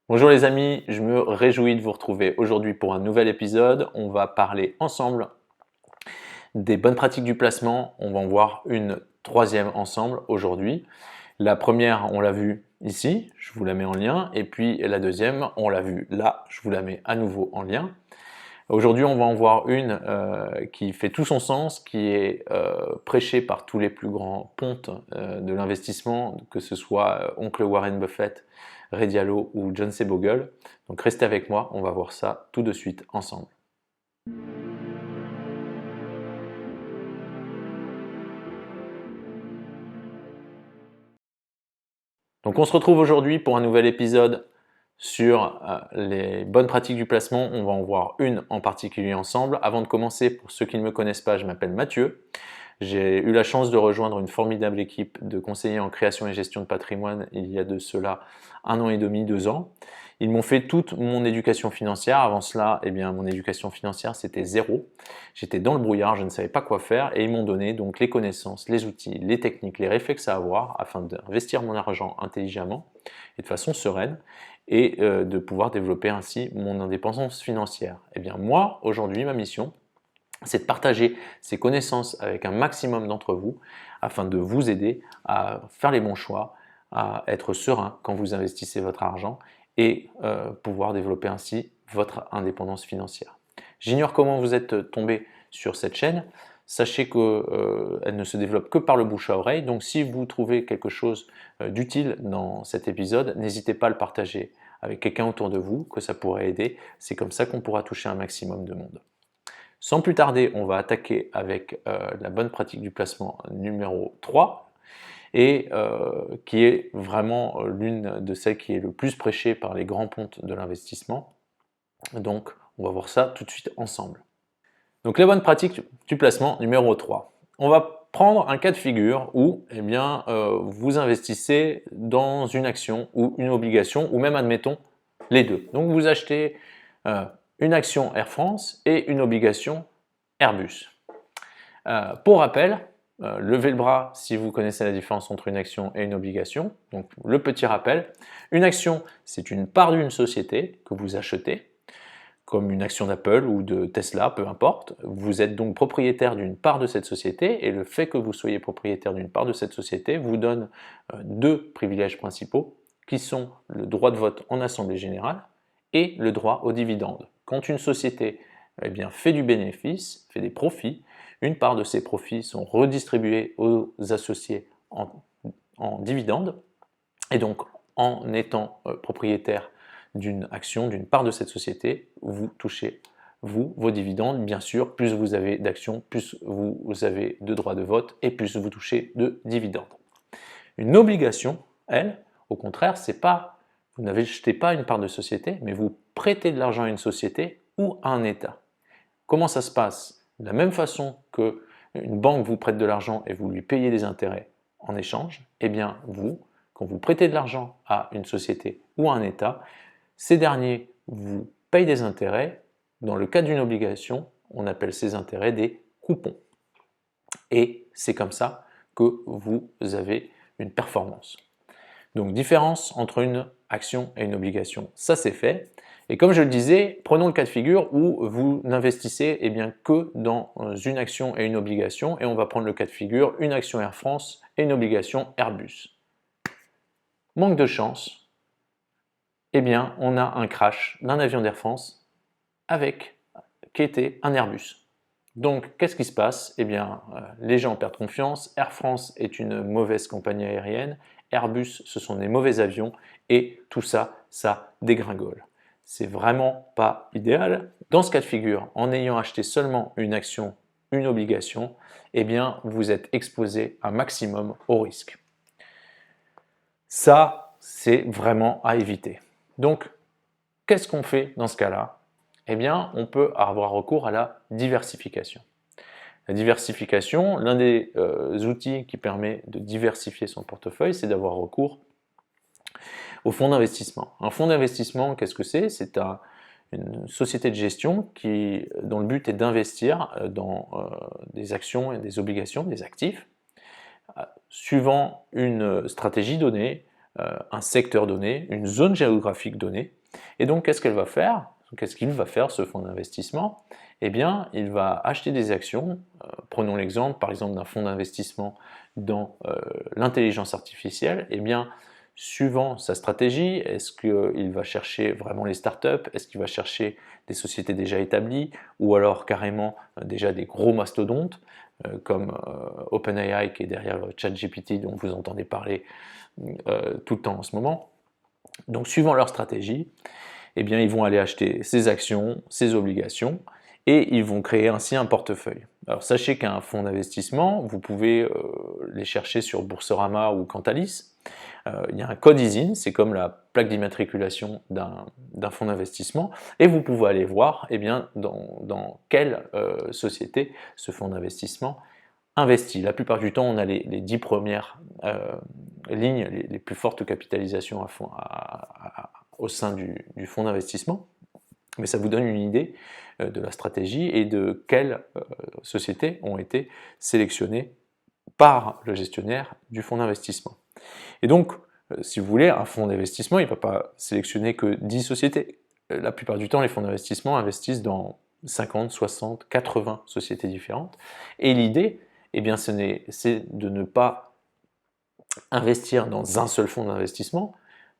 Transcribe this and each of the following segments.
Bonjour les amis, je me réjouis de vous retrouver aujourd'hui pour un nouvel épisode. On va parler ensemble des bonnes pratiques du placement. On va en voir une troisième ensemble aujourd'hui. La première, on l'a vue ici, je vous la mets en lien. Et puis la deuxième, on l'a vue là, je vous la mets à nouveau en lien. Aujourd'hui, on va en voir une qui fait tout son sens, qui est prêchée par tous les plus grands pontes de l'investissement, que ce soit oncle Warren Buffett, Ray Dalio ou John C. Bogle. Donc restez avec moi, on va voir ça tout de suite ensemble. Donc on se retrouve aujourd'hui pour un nouvel épisode sur les bonnes pratiques du placement. On va en voir une en particulier ensemble. Avant de commencer, pour ceux qui ne me connaissent pas, je m'appelle Mathieu. J'ai eu la chance de rejoindre une formidable équipe de conseillers en création et gestion de patrimoine il y a de cela 1 an et demi, 2 ans. Ils m'ont fait toute mon éducation financière. Avant cela, mon éducation financière, c'était zéro. J'étais dans le brouillard, je ne savais pas quoi faire et ils m'ont donné donc les connaissances, les outils, les techniques, les réflexes à avoir afin d'investir mon argent intelligemment et de façon sereine et de pouvoir développer ainsi mon indépendance financière. Moi, aujourd'hui, ma mission, c'est de partager ces connaissances avec un maximum d'entre vous afin de vous aider à faire les bons choix, à être serein quand vous investissez votre argent et pouvoir développer ainsi votre indépendance financière. J'ignore comment vous êtes tombé sur cette chaîne. Sachez qu'elle ne se développe que par le bouche à oreille. Donc si vous trouvez quelque chose d'utile dans cet épisode, n'hésitez pas à le partager avec quelqu'un autour de vous, que ça pourrait aider. C'est comme ça qu'on pourra toucher un maximum de monde. Sans plus tarder, on va attaquer avec la bonne pratique du placement numéro 3 et qui est vraiment l'une de celles qui est le plus prêchée par les grands pontes de l'investissement. Donc, on va voir ça tout de suite ensemble. Donc, la bonne pratique du placement numéro 3. On va prendre un cas de figure où vous investissez dans une action ou une obligation, ou même admettons les deux. Donc, vous achetez une action Air France et une obligation Airbus. Pour rappel, levez le bras si vous connaissez la différence entre une action et une obligation. Donc le petit rappel, une action, c'est une part d'une société que vous achetez, comme une action d'Apple ou de Tesla, peu importe. Vous êtes donc propriétaire d'une part de cette société et le fait que vous soyez propriétaire d'une part de cette société vous donne deux privilèges principaux qui sont le droit de vote en assemblée générale et le droit aux dividendes. Quand une société fait du bénéfice, fait des profits, une part de ces profits sont redistribués aux associés en dividendes et donc en étant propriétaire d'une action, d'une part de cette société, vous touchez vos dividendes. Bien sûr, plus vous avez d'actions, plus vous avez de droits de vote et plus vous touchez de dividendes. Une obligation, elle, au contraire, c'est pas, vous n'achetez pas une part de société, mais vous prêtez de l'argent à une société ou à un État. Comment ça se passe? De la même façon que une banque vous prête de l'argent et vous lui payez des intérêts en échange, vous, quand vous prêtez de l'argent à une société ou à un État, ces derniers vous payent des intérêts. Dans le cas d'une obligation, on appelle ces intérêts des coupons. Et c'est comme ça que vous avez une performance. Donc différence entre une action et une obligation, ça c'est fait. Et comme je le disais, prenons le cas de figure où vous n'investissez que dans une action et une obligation, et on va prendre le cas de figure, une action Air France et une obligation Airbus. Manque de chance, on a un crash d'un avion d'Air France qui était un Airbus. Donc, qu'est-ce qui se passe? Les gens perdent confiance, Air France est une mauvaise compagnie aérienne, Airbus, ce sont des mauvais avions, et tout ça, ça dégringole. C'est vraiment pas idéal. Dans ce cas de figure, en ayant acheté seulement une action, une obligation, vous êtes exposé un maximum au risque. Ça, c'est vraiment à éviter. Donc, qu'est-ce qu'on fait dans ce cas-là? On peut avoir recours à la diversification. La diversification, l'un des outils qui permet de diversifier son portefeuille, c'est d'avoir recours au fonds d'investissement. Un fonds d'investissement, qu'est-ce que c'est? C'est une société de gestion dont le but est d'investir dans des actions et des obligations, des actifs, suivant une stratégie donnée, un secteur donné, une zone géographique donnée. Et donc, qu'est-ce qu'elle va faire? Qu'est-ce qu'il va faire, ce fonds d'investissement? Eh bien, il va acheter des actions. Prenons l'exemple, par exemple, d'un fonds d'investissement dans l'intelligence artificielle. Eh bien, suivant sa stratégie, est-ce qu'il va chercher vraiment les startups? Est-ce qu'il va chercher des sociétés déjà établies? Ou alors carrément déjà des gros mastodontes comme OpenAI qui est derrière ChatGPT dont vous entendez parler tout le temps en ce moment. Donc suivant leur stratégie, eh bien, ils vont aller acheter ces actions, ces obligations, et ils vont créer ainsi un portefeuille. Alors sachez qu'un fonds d'investissement, vous pouvez les chercher sur Boursorama ou Cantalis. Il y a un code ISIN, c'est comme la plaque d'immatriculation d'un fonds d'investissement, et vous pouvez aller voir eh bien, dans quelle société ce fonds d'investissement investit. La plupart du temps, on a les 10 premières lignes, les plus fortes capitalisations au sein du fonds d'investissement, mais ça vous donne une idée de la stratégie et de quelles sociétés ont été sélectionnées par le gestionnaire du fonds d'investissement. Et donc, si vous voulez, un fonds d'investissement, il ne va pas sélectionner que 10 sociétés. La plupart du temps, les fonds d'investissement investissent dans 50, 60, 80 sociétés différentes. Et l'idée, eh bien, c'est de ne pas investir dans un seul fonds d'investissement,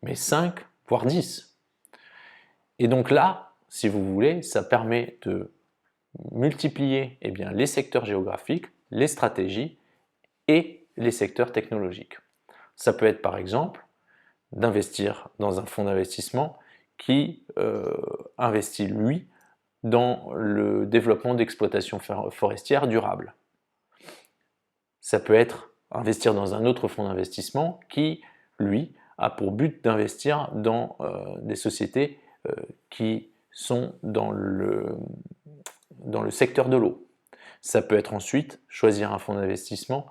mais 5, voire 10. Et donc là, si vous voulez, ça permet de multiplier eh bien, les secteurs géographiques, les stratégies et les secteurs technologiques. Ça peut être par exemple d'investir dans un fonds d'investissement qui investit, lui, dans le développement d'exploitations forestières durables. Ça peut être investir dans un autre fonds d'investissement qui, lui, a pour but d'investir dans des sociétés qui sont dans le secteur de l'eau. Ça peut être ensuite choisir un fonds d'investissement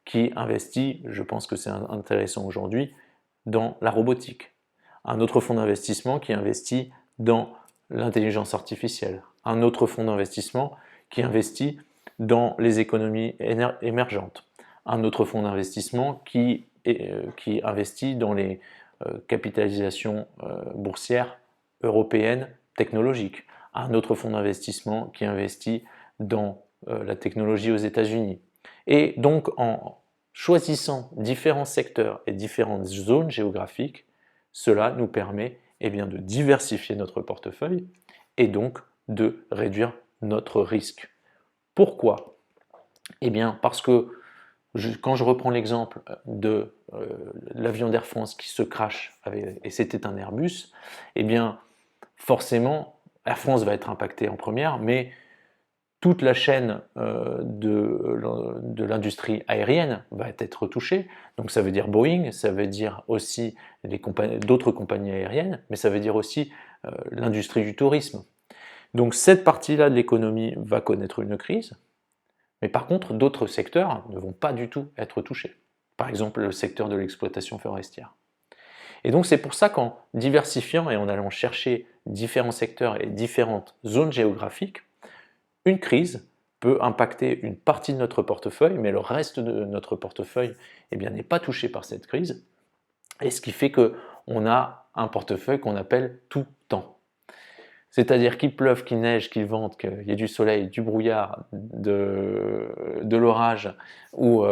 qui investit, je pense que c'est intéressant aujourd'hui, dans la robotique. Un autre fonds d'investissement qui investit dans l'intelligence artificielle. Un autre fonds d'investissement qui investit dans les économies émergentes. Un autre fonds d'investissement qui investit dans les capitalisations boursières européennes technologiques. Un autre fonds d'investissement qui investit dans la technologie aux États-Unis. Et donc, en choisissant différents secteurs et différentes zones géographiques, cela nous permet eh bien, de diversifier notre portefeuille et donc de réduire notre risque. Pourquoi? Eh bien, parce que quand je reprends l'exemple de l'avion d'Air France qui se crache, et c'était un Airbus, eh bien, forcément, Air France va être impactée en première, mais toute la chaîne de l'industrie aérienne va être touchée. Donc ça veut dire Boeing, ça veut dire aussi d'autres compagnies aériennes, mais ça veut dire aussi l'industrie du tourisme. Donc cette partie-là de l'économie va connaître une crise, mais par contre d'autres secteurs ne vont pas du tout être touchés. Par exemple le secteur de l'exploitation forestière. Et donc c'est pour ça qu'en diversifiant et en allant chercher différents secteurs et différentes zones géographiques, une crise peut impacter une partie de notre portefeuille, mais le reste de notre portefeuille eh bien, n'est pas touché par cette crise. Et ce qui fait qu'on a un portefeuille qu'on appelle tout temps. C'est-à-dire qu'il pleuve, qu'il neige, qu'il vente, qu'il y ait du soleil, du brouillard, de l'orage ou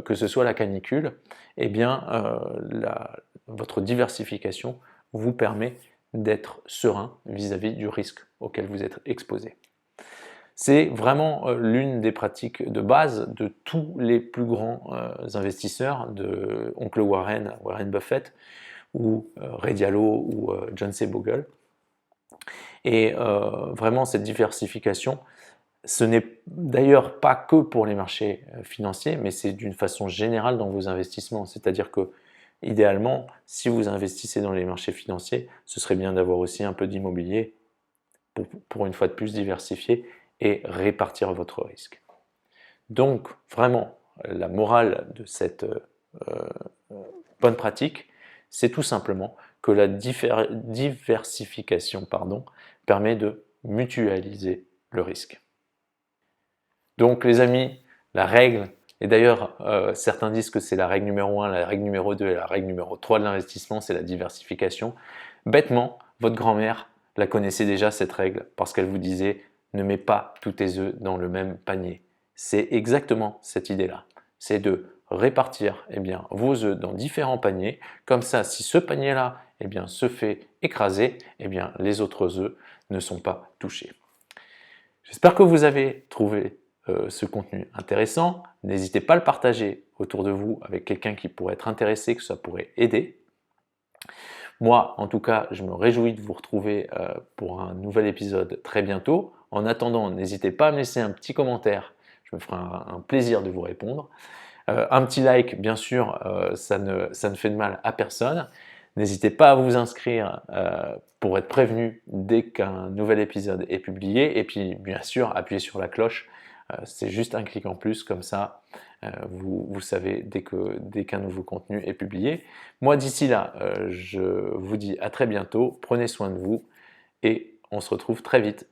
que ce soit la canicule, eh bien, votre diversification vous permet d'être serein vis-à-vis du risque auquel vous êtes exposé. C'est vraiment l'une des pratiques de base de tous les plus grands investisseurs, de Oncle Warren, Warren Buffett, ou Ray Dalio, ou John C. Bogle. Et vraiment cette diversification, ce n'est d'ailleurs pas que pour les marchés financiers, mais c'est d'une façon générale dans vos investissements. C'est-à-dire que, idéalement, si vous investissez dans les marchés financiers, ce serait bien d'avoir aussi un peu d'immobilier pour une fois de plus diversifier et répartir votre risque. Donc, vraiment, la morale de cette bonne pratique, c'est tout simplement que la diversification permet de mutualiser le risque. Donc, les amis, la règle Et d'ailleurs, certains disent que c'est la règle numéro 1, la règle numéro 2 et la règle numéro 3 de l'investissement, c'est la diversification. Bêtement, votre grand-mère la connaissait déjà cette règle parce qu'elle vous disait « ne mets pas tous tes œufs dans le même panier ». C'est exactement cette idée-là. C'est de répartir vos œufs dans différents paniers. Comme ça, si ce panier-là se fait écraser, les autres œufs ne sont pas touchés. J'espère que vous avez trouvé ce contenu intéressant. N'hésitez pas à le partager autour de vous avec quelqu'un qui pourrait être intéressé, que ça pourrait aider. Moi, en tout cas, je me réjouis de vous retrouver pour un nouvel épisode très bientôt. En attendant, n'hésitez pas à me laisser un petit commentaire. Je me ferai un plaisir de vous répondre. Un petit like, bien sûr, ça ne fait de mal à personne. N'hésitez pas à vous inscrire pour être prévenu dès qu'un nouvel épisode est publié. Et puis, bien sûr, appuyez sur la cloche. C'est juste un clic en plus, comme ça, vous savez dès qu'un nouveau contenu est publié. Moi, d'ici là, je vous dis à très bientôt. Prenez soin de vous et on se retrouve très vite.